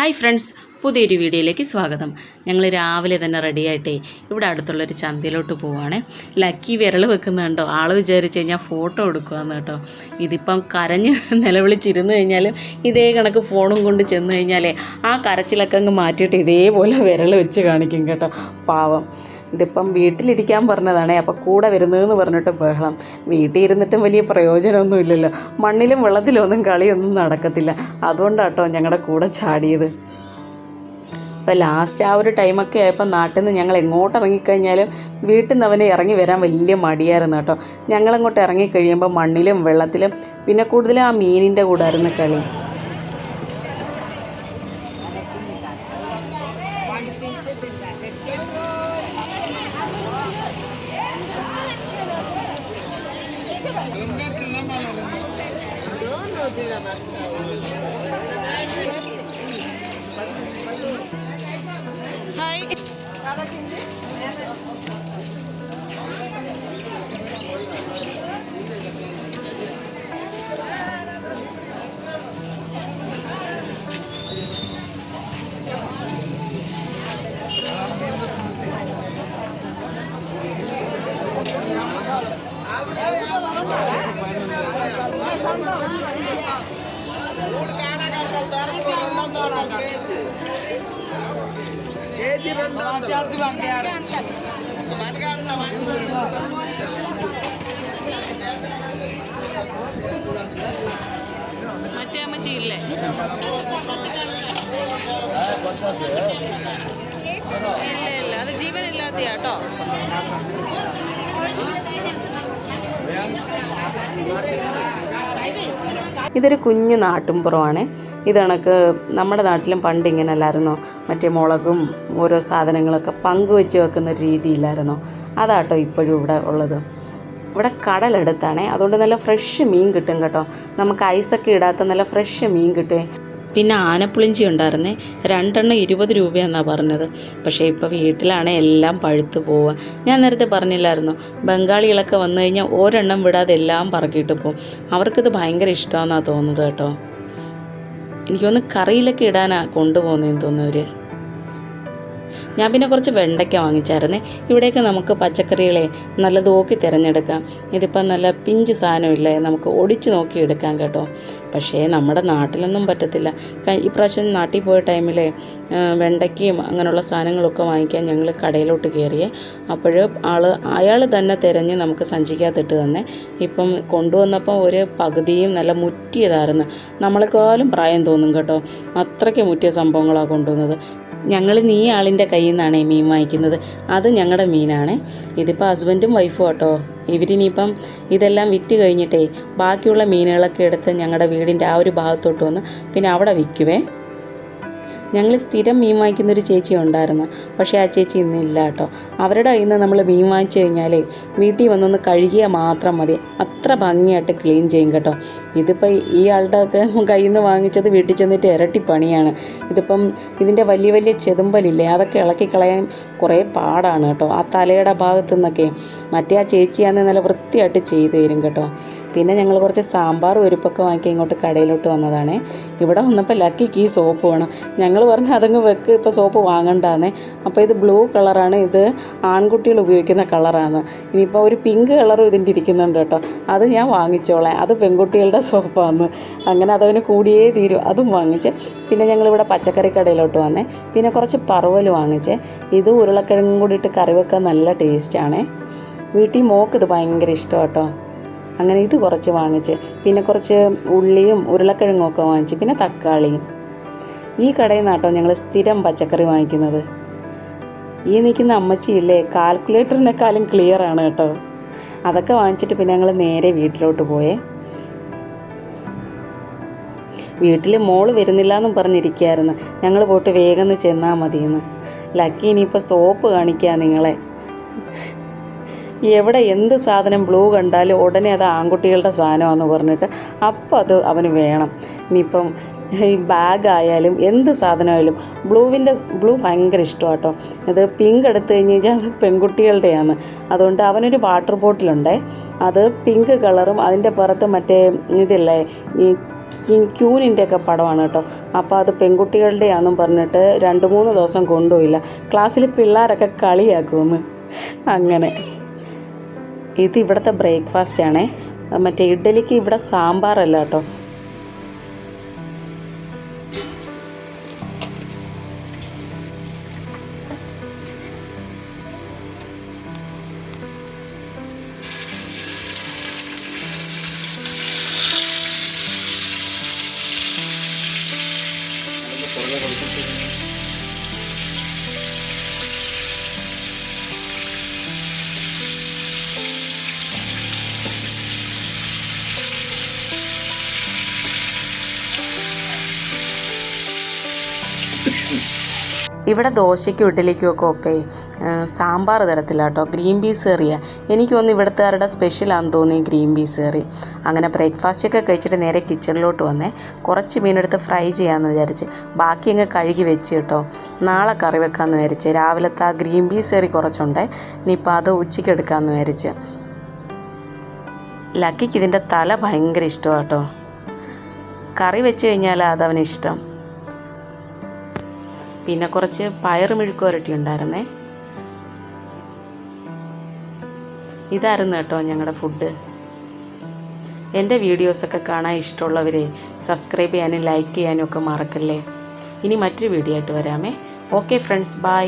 Hi friends, പുതിയൊരു വീഡിയോയിലേക്ക് സ്വാഗതം. ഞങ്ങൾ രാവിലെ തന്നെ റെഡിയായിട്ടേ ഇവിടെ അടുത്തുള്ളൊരു ചന്തയിലോട്ട് പോവുകയാണ്. ലക്കി വിരൽ വെക്കുന്നുണ്ടോ, ആൾ വിചാരിച്ച് കഴിഞ്ഞാൽ ഫോട്ടോ എടുക്കുകയെന്ന് കേട്ടോ. ഇതിപ്പം കരഞ്ഞ് നിലവിളിച്ചിരുന്ന് കഴിഞ്ഞാലും ഇതേ കണക്ക് ഫോണും കൊണ്ട് ചെന്ന് കഴിഞ്ഞാലേ ആ കരച്ചിലൊക്കെ അങ്ങ് മാറ്റിയിട്ട് ഇതേപോലെ വിരൽ വെച്ച് കാണിക്കും കേട്ടോ. പാവം. ഇതിപ്പം വീട്ടിലിരിക്കാൻ പറഞ്ഞതാണേ, അപ്പോൾ കൂടെ വരുന്നതെന്ന് പറഞ്ഞിട്ട് ബഹളം. വീട്ടിൽ ഇരുന്നിട്ടും വലിയ പ്രയോജനമൊന്നുമില്ലല്ലോ, മണ്ണിലും വെള്ളത്തിലും ഒന്നും കളിയൊന്നും നടക്കത്തില്ല. അതുകൊണ്ടാട്ടോ ഞങ്ങളുടെ കൂടെ ചാടിയത്. ഇപ്പോൾ ലാസ്റ്റ് ആ ഒരു ടൈമൊക്കെ ആയപ്പോൾ നാട്ടിൽ നിന്ന് ഞങ്ങൾ എങ്ങോട്ട് ഇറങ്ങിക്കഴിഞ്ഞാലും വീട്ടിൽ നിന്ന് അവനെ ഇറങ്ങി വരാൻ വലിയ മടിയായിരുന്നു കേട്ടോ. ഞങ്ങളങ്ങോട്ട് ഇറങ്ങിക്കഴിയുമ്പോൾ മണ്ണിലും വെള്ളത്തിലും പിന്നെ കൂടുതലും ആ മീനിൻ്റെ കൂടെ ആയിരുന്നു കളി. ഹായ്. മറ്റേ അമ്മച്ചിയില്ലേ? ഇല്ല, അത് ജീവനില്ലാത്തയാട്ടോ. ഇതൊരു കുഞ്ഞു നാട്ടുംപുറമാണ്. ഇത് കണക്ക് നമ്മുടെ നാട്ടിലും പണ്ട് ഇങ്ങനെ അല്ലായിരുന്നോ, മറ്റേ മുളകും ഓരോ സാധനങ്ങളൊക്കെ പങ്കുവെച്ച് വെക്കുന്ന രീതിയില്ലായിരുന്നോ? അതാട്ടോ ഇപ്പോഴും ഇവിടെ ഉള്ളത്. ഇവിടെ കടലെടുത്താണേ, അതുകൊണ്ട് നല്ല ഫ്രഷ് മീൻ കിട്ടും കേട്ടോ. നമുക്ക് ഐസൊക്കെ ഇടാത്ത നല്ല ഫ്രഷ് മീൻ കിട്ടുമേ. പിന്നെ ആനപ്പുളിഞ്ചി ഉണ്ടായിരുന്നേ, 2 എണ്ണം 20 രൂപയെന്നാണ് പറഞ്ഞത്. പക്ഷേ ഇപ്പോൾ വീട്ടിലാണ് എല്ലാം പഴുത്ത് പോവുക. ഞാൻ നേരത്തെ പറഞ്ഞില്ലായിരുന്നോ, ബംഗാളികളൊക്കെ വന്നു കഴിഞ്ഞാൽ ഒരെണ്ണം വിടാതെ എല്ലാം പറക്കിയിട്ട് പോകും. അവർക്കിത് ഭയങ്കര ഇഷ്ടമാണെന്നാണ് തോന്നുന്നത് കേട്ടോ. എനിക്കൊന്ന് കറിയിലൊക്കെ ഇടാനാണ് കൊണ്ടുപോകുന്നതെന്ന് തോന്നുന്നവർ. ഞാൻ പിന്നെ കുറച്ച് വെണ്ടയ്ക്ക വാങ്ങിച്ചായിരുന്നേ. ഇവിടെയൊക്കെ നമുക്ക് പച്ചക്കറികളെ നല്ലത് നോക്കി തിരഞ്ഞെടുക്കാം. ഇതിപ്പം നല്ല പിഞ്ച് സാധനമില്ലേ, നമുക്ക് ഒടിച്ച് നോക്കി എടുക്കാം കേട്ടോ. പക്ഷേ നമ്മുടെ നാട്ടിലൊന്നും പറ്റത്തില്ല. ഇപ്രാവശ്യം നാട്ടിൽ പോയ ടൈമിൽ വെണ്ടയ്ക്കയും അങ്ങനെയുള്ള സാധനങ്ങളൊക്കെ വാങ്ങിക്കാൻ ഞങ്ങൾ കടയിലോട്ട് കയറിയേ. അപ്പോൾ അയാൾ തന്നെ തിരഞ്ഞ് നമുക്ക് സഞ്ചിക്കകത്തിട്ട് തന്നെ. ഇപ്പം കൊണ്ടുവന്നപ്പോൾ ഒരു പകുതിയും നല്ല മുറ്റിയതായിരുന്നു. നമ്മളെക്കാളും പ്രായം തോന്നും കേട്ടോ, അത്രയ്ക്ക് മുറ്റിയ സംഭവങ്ങളാണ് കൊണ്ടുവന്നത്. ഞങ്ങൾ ഈ ആളിൻ്റെ കയ്യിൽ നിന്നാണ് മീൻ വാങ്ങിക്കുന്നത്. അത് ഞങ്ങളുടെ മീനാണ്. ഇതിപ്പോൾ ഹസ്ബൻഡും വൈഫും കേട്ടോ. ഇവരിനിയിപ്പം ഇതെല്ലാം വിറ്റ് കഴിഞ്ഞിട്ടേ ബാക്കിയുള്ള മീനുകളൊക്കെ എടുത്ത് ഞങ്ങളുടെ വീടിൻ്റെ ആ ഒരു ഭാഗത്തോട്ട് വന്ന് പിന്നെ അവിടെ വിൽക്കുവേ. ഞങ്ങൾ സ്ഥിരം മീൻ വാങ്ങിക്കുന്നൊരു ചേച്ചി ഉണ്ടായിരുന്നു, പക്ഷേ ആ ചേച്ചി ഇന്നില്ല കേട്ടോ. അവരുടെ കയ്യിൽ നിന്ന് നമ്മൾ മീൻ വാങ്ങിച്ചു കഴിഞ്ഞാൽ വീട്ടിൽ വന്നൊന്ന് കഴുകിയാൽ മാത്രം മതി, അത്ര ഭംഗിയായിട്ട് ക്ലീൻ ചെയ്യും കേട്ടോ. ഇതിപ്പോൾ ഈ ആളുടെ ഒക്കെ കയ്യിൽ നിന്ന് വാങ്ങിച്ചത് വീട്ടിൽ ചെന്നിട്ട് ഇരട്ടി പണിയാണ്. ഇതിപ്പം ഇതിൻ്റെ വലിയ വലിയ ചെതുമ്പലില്ലേ, അതൊക്കെ ഇളക്കി കളയാൻ കുറേ പാടാണ് കേട്ടോ. ആ തലയുടെ ഭാഗത്തു നിന്നൊക്കെ മറ്റേ ആ ചേച്ചിയാണെങ്കിൽ നല്ല വൃത്തിയായിട്ട് ചെയ്ത് തരും കേട്ടോ. പിന്നെ ഞങ്ങൾ കുറച്ച് സാമ്പാർ ഒരുപ്പൊക്കെ വാങ്ങിക്കാൻ ഇങ്ങോട്ട് കടയിലോട്ട് വന്നതാണേ. ഇവിടെ വന്നപ്പോൾ ലക്കിക്ക് ഈ സോപ്പ് വേണം. ഞങ്ങൾ പറഞ്ഞു അതങ്ങ് വെക്ക്, ഇപ്പോൾ സോപ്പ് വാങ്ങണ്ടാന്നേ. അപ്പോൾ ഇത് ബ്ലൂ കളറാണ്, ഇത് ആൺകുട്ടികൾ ഉപയോഗിക്കുന്ന കളറാണ്. ഇനിയിപ്പോൾ ഒരു പിങ്ക് കളറും ഇതിൻ്റെ ഇരിക്കുന്നുണ്ട് കേട്ടോ. അത് ഞാൻ വാങ്ങിച്ചോളാം, അത് പെൺകുട്ടികളുടെ സോപ്പാണ്. അങ്ങനെ അതവന് കൂടിയേ തീരും, അതും വാങ്ങിച്ച്. പിന്നെ ഞങ്ങളിവിടെ പച്ചക്കറി കടയിലോട്ട് വന്നേ. പിന്നെ കുറച്ച് പറവൽ വാങ്ങിച്ചേ. ഇത് ഉരുളക്കിഴങ്ങും കൂടി ഇട്ട് കറി വെക്കാൻ നല്ല ടേസ്റ്റാണേ. വീട്ടിൽ മോക്കിത് ഭയങ്കര ഇഷ്ടം കേട്ടോ. അങ്ങനെ ഇത് കുറച്ച് വാങ്ങിച്ച്, പിന്നെ കുറച്ച് ഉള്ളിയും ഉരുളക്കിഴങ്ങും ഒക്കെ വാങ്ങിച്ച്, പിന്നെ തക്കാളിയും. ഈ കടയിൽ നിന്നാട്ടോ ഞങ്ങൾ സ്ഥിരം പച്ചക്കറി വാങ്ങിക്കുന്നത്. ഈ നിൽക്കുന്ന അമ്മച്ചിയില്ലേ, കാൽക്കുലേറ്ററിനെക്കാളും ക്ലിയറാണ് കേട്ടോ. അതൊക്കെ വാങ്ങിച്ചിട്ട് പിന്നെ ഞങ്ങൾ നേരെ വീട്ടിലോട്ട് പോയേ. വീട്ടിൽ മോള് വരുന്നില്ല എന്നും പറഞ്ഞിരിക്കുകയായിരുന്നു. ഞങ്ങൾ പോയിട്ട് വേഗം ചെന്നാൽ മതിയെന്ന്. ലക്കി ഇനിയിപ്പോൾ സോപ്പ് കാണിക്കുക നിങ്ങളെ. എവിടെ എന്ത് സാധനം ബ്ലൂ കണ്ടാലും ഉടനെ അത് ആൺകുട്ടികളുടെ സാധനമാണെന്ന് പറഞ്ഞിട്ട് അപ്പോൾ അത് അവന് വേണം. ഇനിയിപ്പം ഈ ബാഗായാലും എന്ത് സാധനമായാലും ബ്ലൂ ഭയങ്കര ഇഷ്ടമാണ് കേട്ടോ. ഇത് പിങ്ക് എടുത്തു കഴിഞ്ഞ് കഴിഞ്ഞാൽ അത് പെൺകുട്ടികളുടെയാണ്. അതുകൊണ്ട് അവനൊരു വാട്ടർ ബോട്ടിലുണ്ട്, അത് പിങ്ക് കളറും അതിൻ്റെ പുറത്ത് മറ്റേ ഇതില്ലേ ഈ ക്യൂനിൻ്റെ ഒക്കെ പടമാണ് കേട്ടോ. അപ്പോൾ അത് പെൺകുട്ടികളുടെയാണെന്നും പറഞ്ഞിട്ട് 2-3 ദിവസം കൊണ്ടുപോയില്ല. ക്ലാസ്സിൽ പിള്ളേരൊക്കെ കളിയാക്കുമെന്ന്. അങ്ങനെ ഇത് ഇവിടുത്തെ ബ്രേക്ക്ഫാസ്റ്റ് ആണേ. മറ്റേ ഇഡ്ഡലിക്ക് ഇവിടെ സാമ്പാറല്ല കേട്ടോ. ഇവിടെ ദോശയ്ക്കും ഇഡ്ഡലിക്കും ഒക്കെ ഒപ്പേ സാമ്പാർ തരത്തില്ല കേട്ടോ, ഗ്രീൻ പീസ് കറിയാണ്. എനിക്ക് തോന്നുന്നു ഇവിടുത്തുകാരുടെ സ്പെഷ്യലാണെന്ന് തോന്നി ഗ്രീൻ പീസ് കറി. അങ്ങനെ ബ്രേക്ക്ഫാസ്റ്റൊക്കെ കഴിച്ചിട്ട് നേരെ കിച്ചണിലോട്ട് വന്നേ. കുറച്ച് മീനെടുത്ത് ഫ്രൈ ചെയ്യാമെന്ന് വിചാരിച്ച്, ബാക്കി അങ്ങ് കഴുകി വെച്ച് കേട്ടോ. നാളെ കറി വെക്കാമെന്ന് വിചാരിച്ച്. രാവിലത്തെ ആ ഗ്രീൻ പീസ് കറി കുറച്ചുണ്ടേ, ഇനിയിപ്പോൾ അത് ഉച്ചയ്ക്ക് എടുക്കാമെന്ന് വിചാരിച്ച്. ലക്കിക്ക് ഇതിൻ്റെ തല ഭയങ്കര ഇഷ്ടമാണ് കേട്ടോ. കറി വെച്ച് കഴിഞ്ഞാൽ അതവന് ഇഷ്ടം. പിന്നെ കുറച്ച് പയർ മെഴുക്കുവരട്ടി ഉണ്ടായിരുന്നേ. ഇതായിരുന്നു കേട്ടോ ഞങ്ങളുടെ ഫുഡ്. എൻ്റെ വീഡിയോസൊക്കെ കാണാൻ ഇഷ്ടമുള്ളവരെ സബ്സ്ക്രൈബ് ചെയ്യാനും ലൈക്ക് ചെയ്യാനും ഒക്കെ മറക്കല്ലേ. ഇനി മറ്റൊരു വീഡിയോ ആയിട്ട് വരാമേ. Okay friends, by.